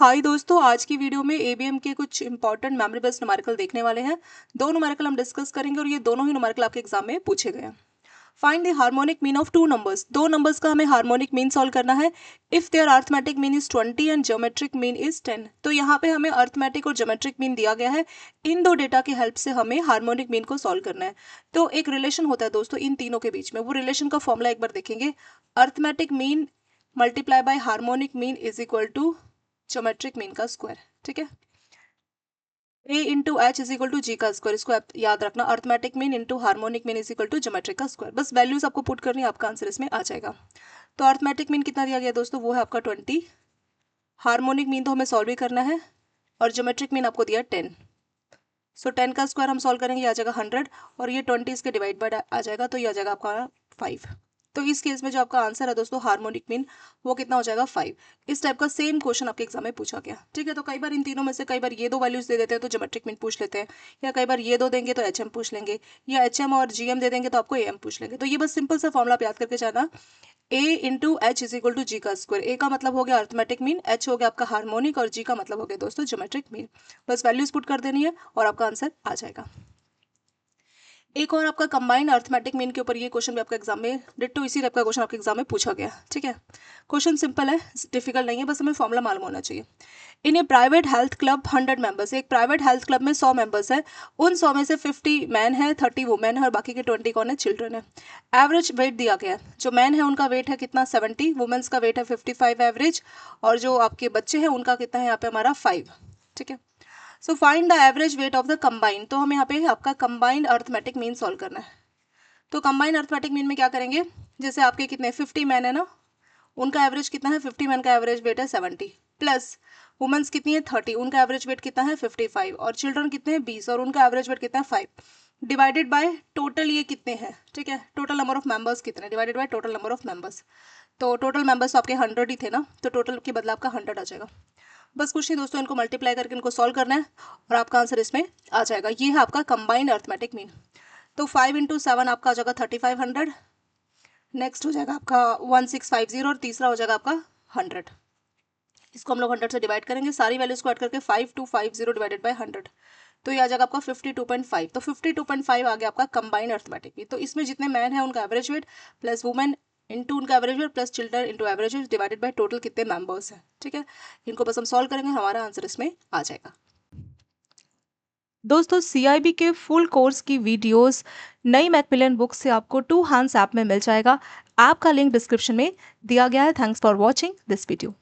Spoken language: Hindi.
हाय दोस्तों, आज की वीडियो में एबीएम के कुछ इंपॉर्टेंट मेमोरी बेस्ड न्यूमेरिकल देखने वाले हैं। दो न्यूमेरिकल हम डिस्कस करेंगे और ये दोनों ही न्यूमेरिकल आपके एग्जाम में पूछे गए हैं। Find the harmonic mean of two numbers. दो नंबर्स का हमें हार्मोनिक मीन सॉल्व करना है। If their arithmetic mean is 20 and geometric mean is 10। तो यहाँ पे हमें अर्थमेटिक और ज्योमेट्रिक मीन दिया गया है। इन दो डेटा की हेल्प से हमें हार्मोनिक मीन को सॉल्व करना है। तो एक रिलेशन होता है दोस्तों इन तीनों के बीच में। वो रिलेशन का फॉर्मूला एक बार देखेंगे। Arithmetic mean multiply by harmonic mean is equal to geometric mean का स्क्वायर। ठीक है, a into H is equal to G का स्क्वायर। इसको आप याद रखना, arithmetic mean into harmonic mean is equal to geometric का स्क्वायर। बस वैल्यूज आपको पुट करनी है, आपका आंसर इसमें आ जाएगा। तो अर्थमेटिक मीन कितना दिया गया दोस्तों, वो है आपका 20। हार्मोनिक मीन तो हमें सॉल्व ही करना है और ज्योमेट्रिक मीन आपको दिया 10। सो 10 का स्क्वायर हम सॉल्व करेंगे, आ जाएगा 100 और ये 20 इसके डिवाइड बाय आ जाएगा, तो ये आ जाएगा आपका 5। तो इस केस में जो आपका आंसर है दोस्तों हार्मोनिक मीन, वो कितना हो जाएगा 5। इस टाइप का सेम क्वेश्चन आपके एग्जाम में पूछा गया। ठीक है, तो कई बार इन तीनों में से कई बार ये दो वैल्यूज दे देते हैं तो ज्योमेट्रिक मीन पूछ लेते हैं, या कई बार ये दो देंगे तो एचएम पूछ लेंगे, या एचएम और जीएम दे देंगे तो आपको एएम पूछ लेंगे। तो ये बस सिंपल सा फॉर्मूला आप याद करके जाना, a into H is equal to G का स्क्वायर। ए का मतलब हो गया अर्थमेटिक मीन, एच हो गया आपका हार्मोनिक और जी का मतलब हो गया दोस्तों ज्योमेट्रिक मीन। बस वैल्यूज पुट कर देनी है और आपका आंसर आ जाएगा। एक और आपका कंबाइंड अर्थमेटिक मीन के ऊपर ये क्वेश्चन भी आपका एग्जाम में डिट्टो इसी टाइप का क्वेश्चन आपके एग्जाम में पूछा गया। ठीक है, क्वेश्चन सिंपल है, डिफिकल्ट नहीं है, बस हमें फॉर्मूला मालूम होना चाहिए। इन ए प्राइवेट हेल्थ क्लब 100 मेंबर्स। एक प्राइवेट हेल्थ क्लब में 100 मेंबर्स है। उन 100 में से 50 मैन है, 30 वुमेन है और बाकी के 20 कौन है, चिल्ड्रन है। एवरेज वेट दिया गया है। जो मैन है उनका वेट है कितना 70, वुमेन्स का वेट है 55 एवरेज, और जो आपके बच्चे हैं उनका कितना है यहाँ पे हमारा 5। ठीक है, so find the average weight of the combined. तो हमें यहाँ पे आपका कंबाइंड अर्थमेटिक मीन सॉल्व करना है। तो कंबाइंड अर्थमेटिक मीन में क्या करेंगे, जैसे आपके कितने 50 मैन है ना, उनका एवरेज कितना है, 50 मैन का एवरेज वेट है 70, प्लस वुमेन्स कितनी है 30, उनका एवरेज वेट कितना है 55, और चिल्ड्रन कितने हैं 20 और उनका एवरेज वेट कितना है 5, डिवाइडेड बाय टोटल ये कितने हैं। ठीक है, टोटल नंबर ऑफ मेंबर्स कितने, divided by total number of members. तो टोटल मेंबर्स आपके 100 ही थे ना, तो टोटल के बदला आपका 100 आ जाएगा। बस कुछ नहीं दोस्तों, इनको मल्टीप्लाई करके इनको सॉल्व करना है और आपका आंसर इसमें आ जाएगा। ये है आपका कंबाइंड अर्थमेटिक मीन। तो 5 इंटू 7 आपका आ जाएगा 3500, नेक्स्ट हो जाएगा आपका 1650 और तीसरा हो जाएगा आपका 100। इसको हम लोग 100 से डिवाइड करेंगे, सारी वैल्यूज को ऐड करके 5250 डिवाइडेड बाय 100, तो ये आ जाएगा आपका 52.5। तो 52.5 आ गया आपका कंबाइंड अर्थमेटिक मीन। तो इसमें जितने मैन है उनका average weight plus women into उनका average weight plus children into average weight divided by total कितने मेंबर्स हैं। ठीक है, इनको बस हम सॉल्व करेंगे, हमारा आंसर इसमें आ जाएगा। दोस्तों, सीआईबी के फुल कोर्स की वीडियोस नई मैकमिलन बुक से आपको 2 हैंड्स ऐप में मिल जाएगा। ऐप का लिंक डिस्क्रिप्शन में दिया गया है। Thanks for watching this video.